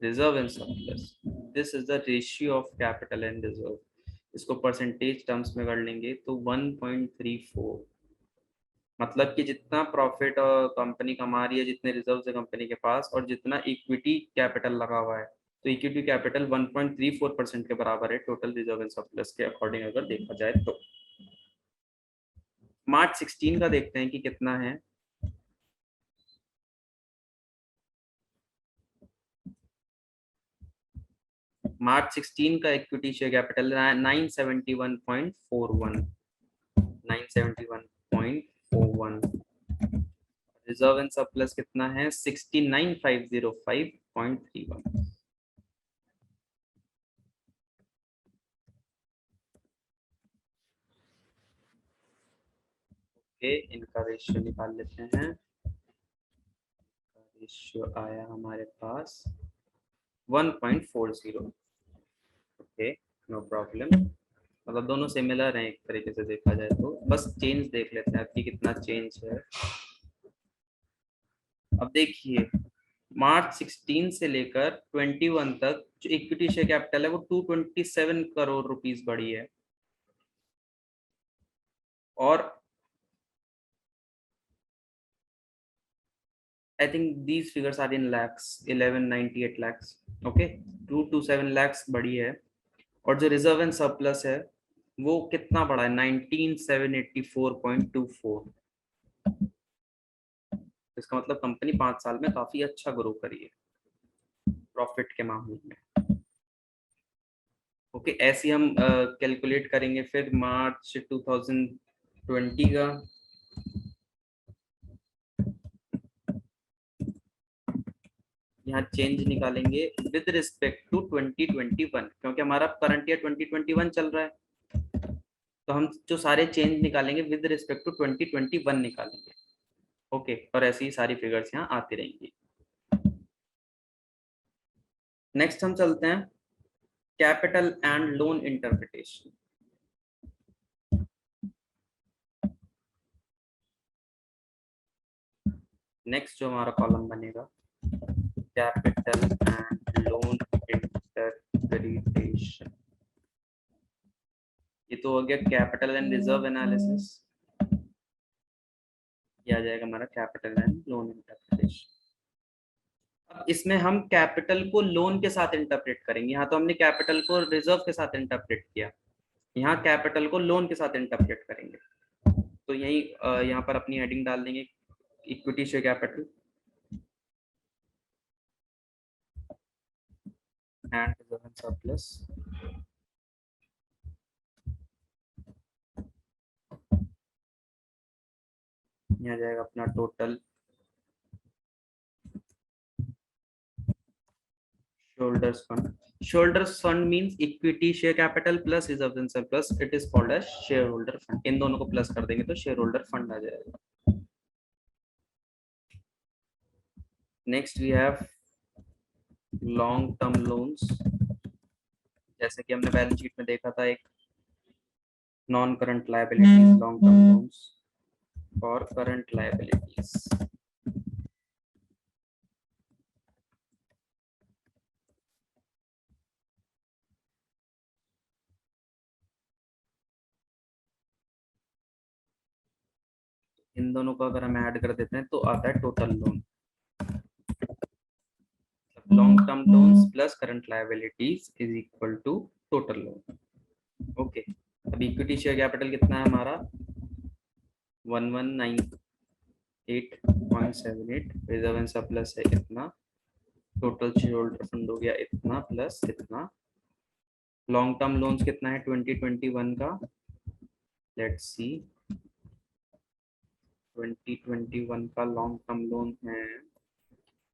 reserve and surplus, this is the ratio of capital and reserve. इसको percentage terms में कर लेंगे तो 1.34, मतलब कि जितना प्रॉफिट कंपनी कमा रही है, जितने रिजर्व है कंपनी के पास और जितना इक्विटी कैपिटल लगा हुआ है, तो इक्विटी कैपिटल 1.34% के बराबर है टोटल रिजर्व एंड सरप्लस के अकॉर्डिंग अगर देखा जाए तो। मार्च 16 का देखते हैं कि कितना है। मार्च 16 का equity share capital 971.41 971.41। Reserve and surplus कितना है? 69,505.31। ओके इनका रेशियो निकाल लेते हैं। रेशियो आया हमारे पास 1.40। ओके नो प्रॉब्लम, मतलब दोनों सिमिलर हैं एक तरीके से देखा जाए तो, बस चेंज देख लेते हैं आपकी कितना चेंज है। अब देखिए मार्च 16 से लेकर 21 तक जो इक्विटी शेयर कैपिटल है वो 227 करोड़ रुपीस बढ़ी है और I think these figures are in lakhs, 1198 lakhs. Okay 227 lakhs बढ़ी है और जो रिजर्व एंड सरप्लस है वो कितना बढ़ा है? 19,784.24। इसका मतलब कंपनी 5 साल में काफी अच्छा ग्रो करी है प्रॉफिट के मामले में। ओके ऐसे हम कैलकुलेट करेंगे फिर मार्च 2020 का। यहाँ चेंज निकालेंगे विद रिस्पेक्ट टू 2021 क्योंकि हमारा करंट ईयर 2021 चल रहा है, तो हम जो सारे चेंज निकालेंगे विद रिस्पेक्ट टू 2021 निकालेंगे। ओके और ऐसी ही सारी फिगर्स यहाँ आती रहेंगी। नेक्स्ट हम चलते हैं capital and loan interpretation. Next जो हमारा कॉलम बनेगा कैपिटल एंड लोन इंटरप्रिटेशन। ये तो हो गया कैपिटल एंड रिजर्व एनालिसिस, ये आ जाएगा हमारा कैपिटल एंड लोन इंटरप्रिटेशन। अब इसमें हम कैपिटल को लोन के साथ इंटरप्रेट करेंगे। यहाँ तो हमने कैपिटल को रिजर्व के साथ इंटरप्रेट किया, यहाँ कैपिटल को लोन के साथ इंटरप्रेट करेंगे। तो यही यहाँ पर अपनी हेडिंग डाल देंगे equity share capital and reserve and surplus. यहाँ जाएगा अपना total shoulders fund Shareholders fund means equity share capital plus reserves and surplus. It is called as shareholder fund. इन दोनों को प्लस कर देंगे तो shareholder fund आ जाएगा. Next we have long term loans. जैसे कि हमने बैलेंस शीट में देखा था, एक non current liabilities long term loans और करंट लायबिलिटीज. इन दोनों को अगर हम ऐड कर देते हैं तो आता है total loan. Long term loans plus current liabilities is equal to total loan. Okay, अब इक्विटी शेयर कैपिटल कितना है हमारा 1198.78. रिजर्व एंड सरप्लस है इतना. टोटल शेयर होल्डर फंड हो गया इतना प्लस इतना. लॉन्ग टर्म लोन्स कितना है 2021 का, लेट्स सी. 2021 का लॉन्ग टर्म लोन है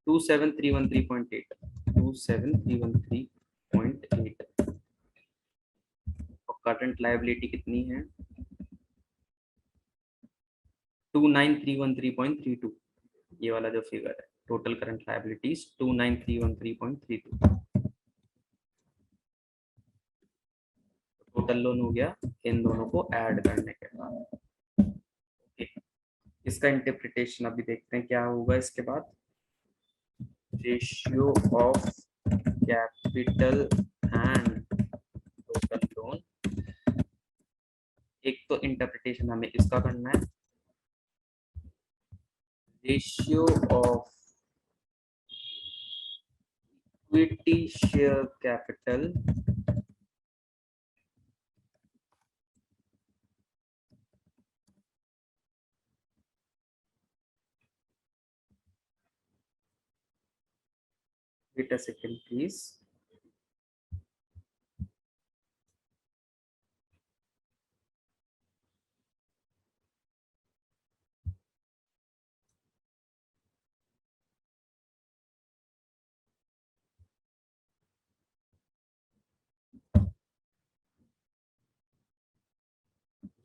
27313.8. 27313.8. और करंट लायबिलिटी कितनी है 29313.32. ये वाला जो फिगर है total current liabilities 29313.32. Total loan हो गया इन दोनों को ऐड करने के बाद. ओके, इसका इंटरप्रिटेशन अभी देखते हैं क्या होगा इसके बाद. Ratio of capital and total loan. एक तो इंटरप्रिटेशन हमें इसका करना है. Ratio of equity share capital wait a second please.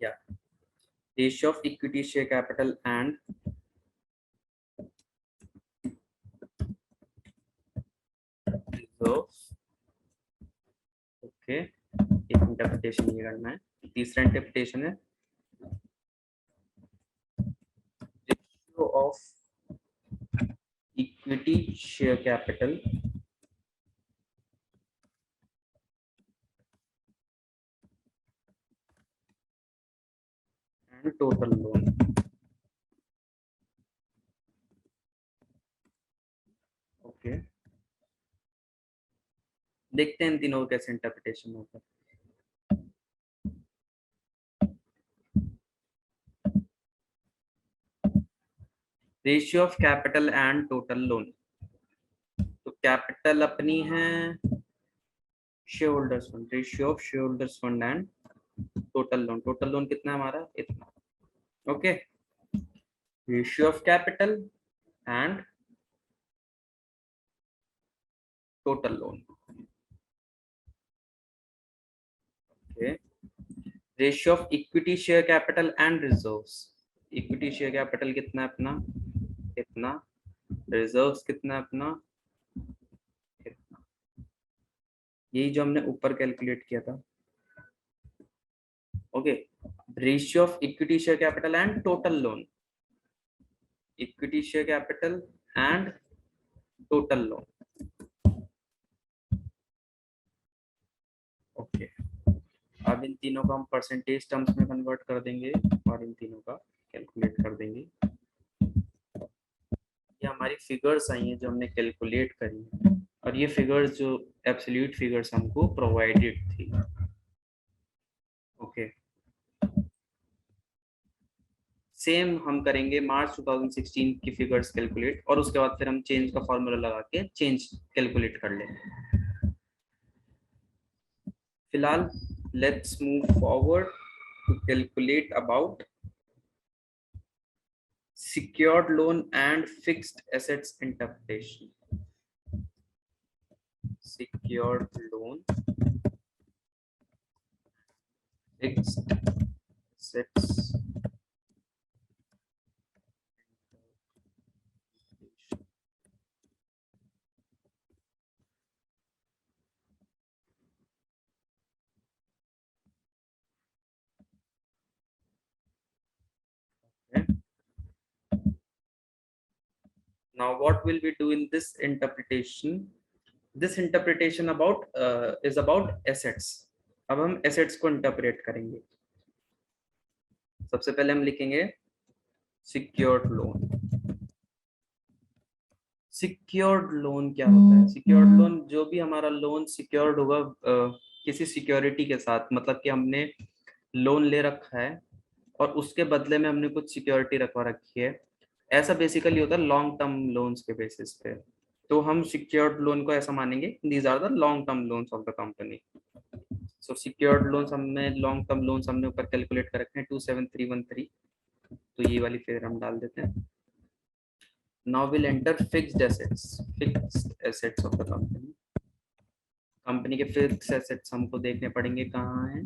Yeah, ratio of equity share capital and reserves. Okay, एक इंटरप्रिटेशन ये करना है. तीसरा इंटरप्रिटेशन है ratio of equity share capital and total loan. Okay, देखते हैं इन तीनों का कैसे इंटरप्रिटेशन होता है. Ratio of capital and total loan. तो कैपिटल अपनी है share holders fund. Ratio of share holders fund and total loan. Total loan कितना है हमारा इतना. Okay, ratio of capital and total loan. Okay, ratio of equity share capital and reserves. Equity share capital कितना है अपना इतना. Reserves कितना है अपना इतना. यही जो हमने ऊपर कैलकुलेट किया था. Okay, ratio of equity share capital and total loan. Equity share capital and total loan. Okay, अब इन तीनों को हम परसेंटेज टर्म्स में कन्वर्ट कर देंगे और इन तीनों का कैलकुलेट कर देंगे. ये हमारी फिगर्स आई हैं जो हमने कैलकुलेट करी है और ये फिगर्स जो एब्सोल्यूट फिगर्स हमको प्रोवाइडेड थी. ओके, सेम हम करेंगे मार्च 2016 की फिगर्स कैलकुलेट और उसके बाद फिर हम चेंज का फॉर्मूला लगा के चेंज कैलकुलेट कर लेंगे. फिलहाल let's move forward to calculate about secured loan and fixed assets interpretation. secured loan, fixed assets. Okay. Now, what will we do in this interpretation? This interpretation about is about assets. अब हम assets को interpret करेंगे. सबसे पहले हम लिखेंगे secured loan. Secured loan क्या होता है? सिक्योर्ड लोन जो भी हमारा लोन सिक्योर्ड होगा किसी सिक्योरिटी के साथ, मतलब कि हमने लोन ले रखा है और उसके बदले में हमने कुछ सिक्योरिटी रखवा रखी है, ऐसा बेसिकली होता है लॉन्ग टर्म लोन्स के बेसिस पे. तो हम सिक्योर्ड लोन को ऐसा मानेंगे, these are the long term loans of the company. So secured loans हमने लॉन्ग टर्म लोन्स हमने ऊपर कैलकुलेट कर रखे हैं 27313. तो ये वाली फिगर हम डाल देते हैं. Now we'll enter fixed assets of the company. Company के फिक्स एसेट्स हमको देखने पड़ेंगे कहाँ हैं.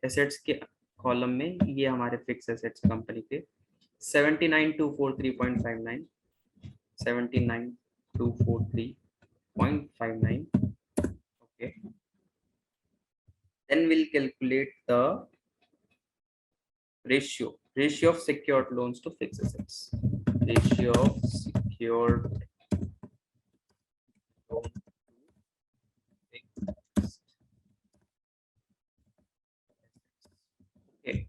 एसेट्स के कॉलम में ये हमारे फिक्स एसेट्स कंपनी के 79,243.59, 79,243.59. Okay. Then we'll calculate the ratio of secured loans to fixed assets. Ratio of secured loan to fixed assets. Okay.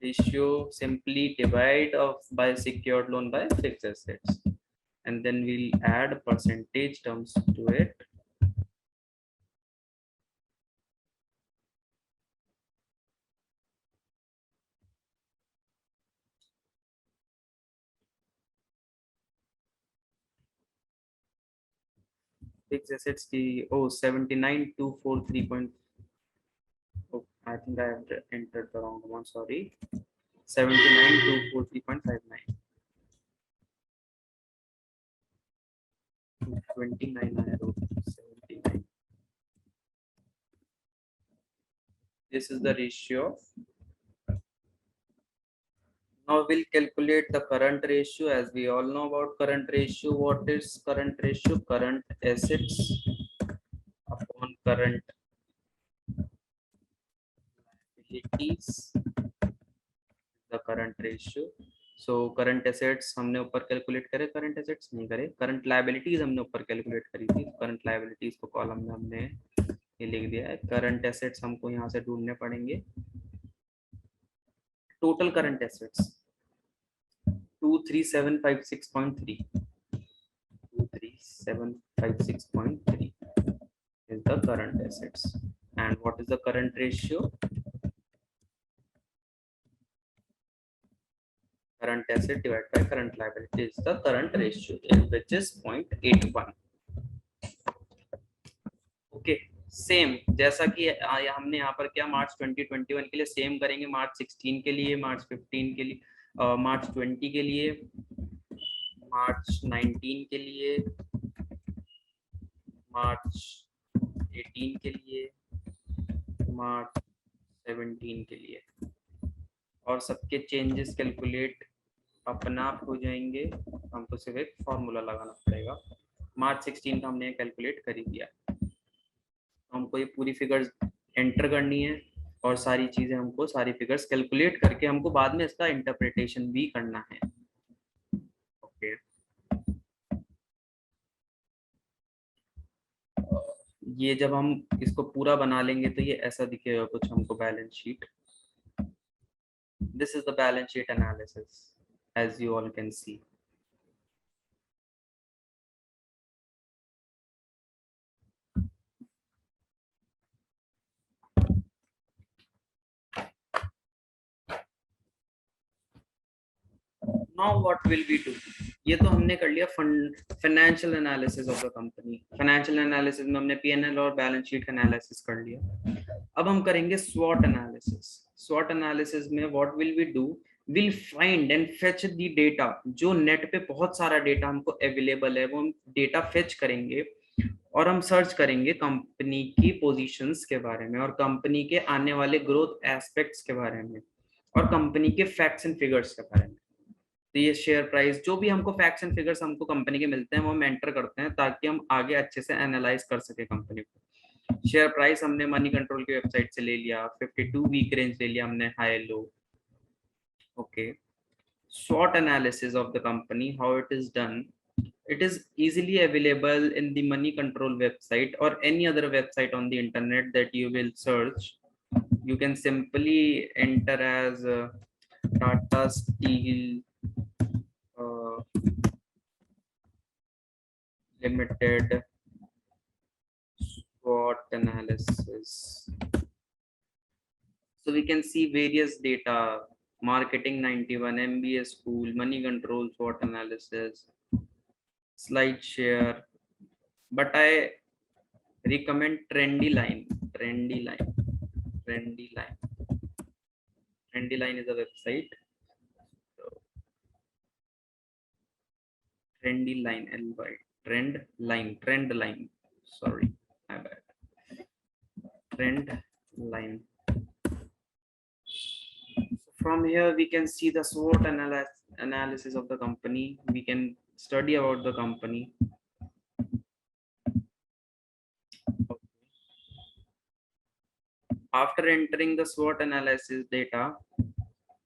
Ratio, simply divide by secured loan by fixed assets, and then we'll add percentage terms to it. Fixed assets की 79,243. I think I have entered the wrong one, sorry. 79,243.59. 29 I wrote 79. This is the ratio. Now we'll calculate the current ratio. As we all know about current ratio, what is current ratio? Current assets upon current liabilities, the current ratio. So current assets हमने ऊपर calculate करे, current assets नहीं करे. current liabilities हमने ऊपर calculate करी थी. current liabilities को कॉलम में हमने ये लिख दिया है. current assets हमको यहाँ से ढूंढने पड़ेंगे. total current assets 23756.3. 23756.3 is the current assets. And what is the current ratio? Current asset divided by current liability is the current ratio, which is 0.81. Okay, same जैसा कि हमने यहाँ पर क्या मार्च 2021 के लिए सेम करेंगे, मार्च 16 के लिए, मार्च 15 के लिए, मार्च 20 के लिए, मार्च 19 के लिए, मार्च 18 के लिए, मार्च 17 के लिए, और सबके चेंजेस कैलकुलेट अपना आप हो जाएंगे. हमको सिर्फ एक फॉर्मूला लगाना पड़ेगा. मार्च 16 का हमने कैलकुलेट कर ही दिया. हमको ये पूरी फिगर्स एंटर करनी है और सारी चीजें हमको सारी फिगर्स कैलकुलेट करके हमको बाद में इसका इंटरप्रिटेशन भी करना है. ओके. ये जब हम इसको पूरा बना लेंगे तो ये ऐसा दिखेगा कुछ हमको balance sheet. This is the balance sheet analysis, as you all can see. Now what will we do? ये तो हमने कर लिया financial analysis of the company. Financial analysis में हमने पीएनएल और बैलेंस शीट का एनालिसिस कर लिया. अब हम करेंगे स्वॉट एनालिसिस. स्वॉट एनालिसिस में what will we do? Will find and fetch the data. जो नेट पे बहुत सारा डेटा हमको अवेलेबल है, वो हम डेटा फेच करेंगे और हम सर्च करेंगे कंपनी की पोजीशंस के बारे में और कंपनी के आने वाले ग्रोथ एस्पेक्ट्स के बारे में और कंपनी के फैक्ट्स एंड फिगर्स के बारे में। तो ये शेयर प्राइस, जो भी हमको फैक्ट्स एंड फिगर्स हमको कंपनी के मिलते हैं, वो हम एंटर करते हैं ताकि हम आगे अच्छे से एनालाइज कर सके कंपनी को। शेयर प्राइस हमने मनी कंट्रोल की वेबसाइट से ले लिया, 52 वीक रेंज ले लिया हमने, high low. Okay, SWOT analysis of the company, how it is done. It is easily available in the money control website or any other website on the internet that you will search. You can simply enter as Tata Steel Limited SWOT analysis. So we can see various data: marketing 91, MBA school, money control, SWOT analysis, slide share. But I recommend Trendy Line. Trendy Line. Trendy Line. Trendy Line is a website. So, Trendy Line, LY. Trend Line. Trend Line. Sorry, my bad. Trend Line. So from here, we can see the SWOT analysis of the company. We can study about the company. After entering the SWOT analysis data,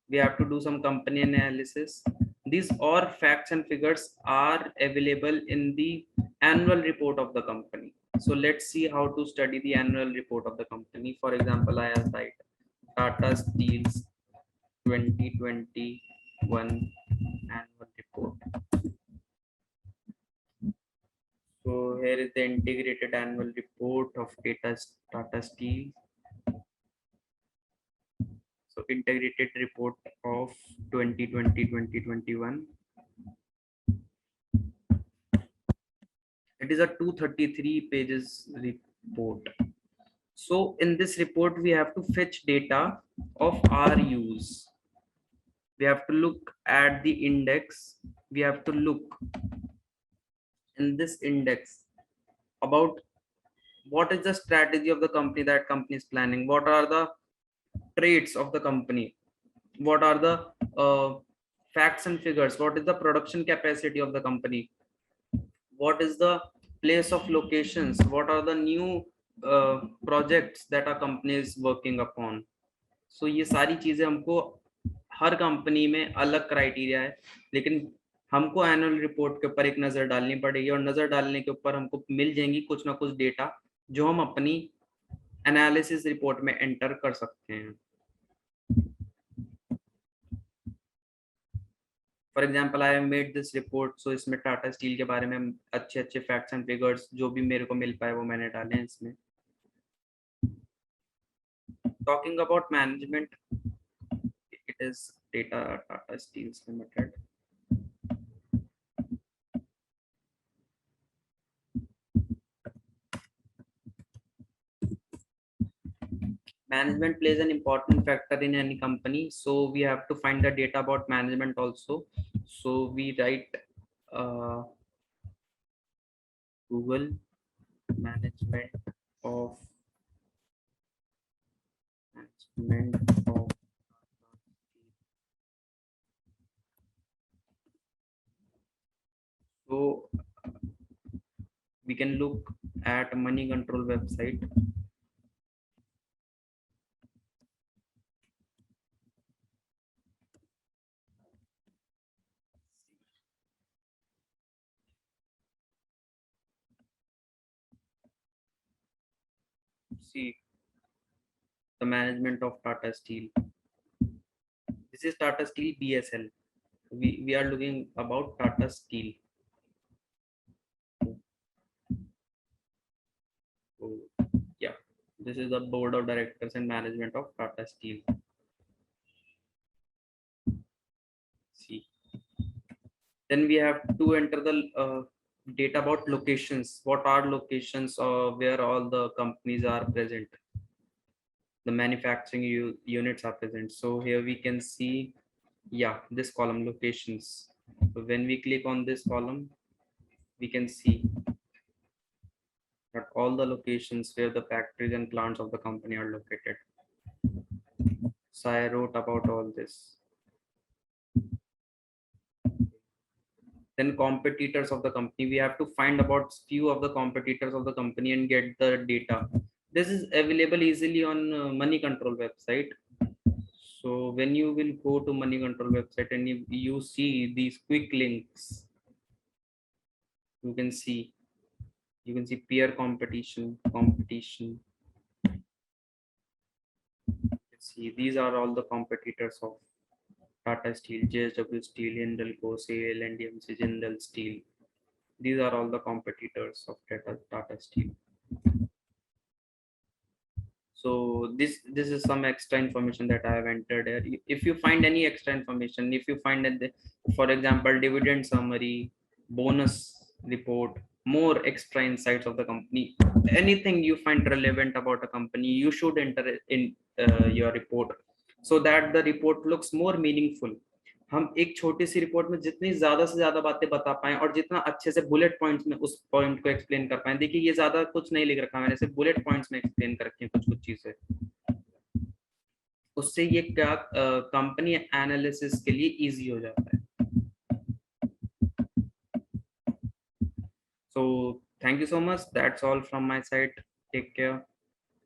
we have to do some company analysis. These all facts and figures are available in the annual report of the company. So let's see how to study the annual report of the company. For example, I have write Tata Steel's 2021 annual report. So here is the integrated annual report of Tata Steel. So integrated report of 2020-2021. It is a 233 pages report. So in this report, we have to fetch data of our use. We have to look at the index. We have to look in this index about what is the strategy of the company that company is planning. What are the traits of the company? What are the facts and figures? What is the production capacity of the company? What is the place of locations? What are the new projects that our company is working upon? So ये सारी चीजें हमको, हर company में अलग criteria है, लेकिन हमको annual report के ऊपर एक नजर डालनी पड़ेगी और नजर डालने के ऊपर हमको मिल जाएंगी कुछ ना कुछ डेटा जो हम अपनी एनालिसिस रिपोर्ट में एंटर कर सकते हैं। For example I have made this report, so इसमें टाटा स्टील के बारे में अच्छे अच्छे फैक्ट्स एंड फिगर्स जो भी मेरे को मिल पाए वो मैंने डाले हैं इसमें। Talking about management, it is Tata Steels Limited. Management plays an important factor in any company, so we have to find the data about management also. So we write Google management of so we can look at money control website. See the management of Tata Steel. This is Tata Steel BSL. We are looking about Tata Steel. So yeah, this is the board of directors and management of Tata Steel. See, then we have to enter the data about locations. What are locations where all the companies are present, the manufacturing units are present. So here we can see Yeah, this column, locations. So when we click on this column, we can see that all the locations where the factories and plants of the company are located. So I wrote about all this. Then competitors of the company, we have to find about few of the competitors of the company and get the data. This is available easily on money control website. So when you will go to money control website and you see these quick links, you can see peer competition. See, these are all the competitors of Tata Steel, JSW Steel, Hindalco, SAIL, and DMC Jindal Steel. These are all the competitors of Tata Steel. So this is some extra information that I have entered here. If you find any extra information, if you find that, for example, dividend summary, bonus report, more extra insights of the company, anything you find relevant about a company, you should enter it in your report, so that the report looks more meaningful. हम एक छोटी सी report में जितनी ज्यादा से ज्यादा बातें बता पाएं और जितना अच्छे से बुलेट पॉइंट्स में उस पॉइंट को एक्सप्लेन कर पाएं। देखिए ये ज्यादा कुछ नहीं लिख रखा मैंने, सिर्फ बुलेट पॉइंट्स में एक्सप्लेन कर रखे हैं कुछ कुछ चीजें। उससे ये क्या कंपनी एनालिसिस के लिए इजी हो जाता है। So thank you so much, that's all from my side, take care,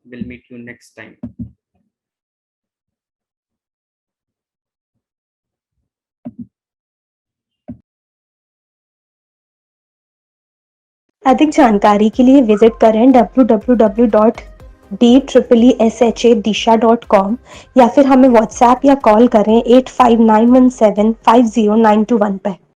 will meet you next time. अधिक जानकारी के लिए विजिट करें www.d-sha.com या फिर हमें व्हाट्सएप या कॉल करें 8591750921 पर।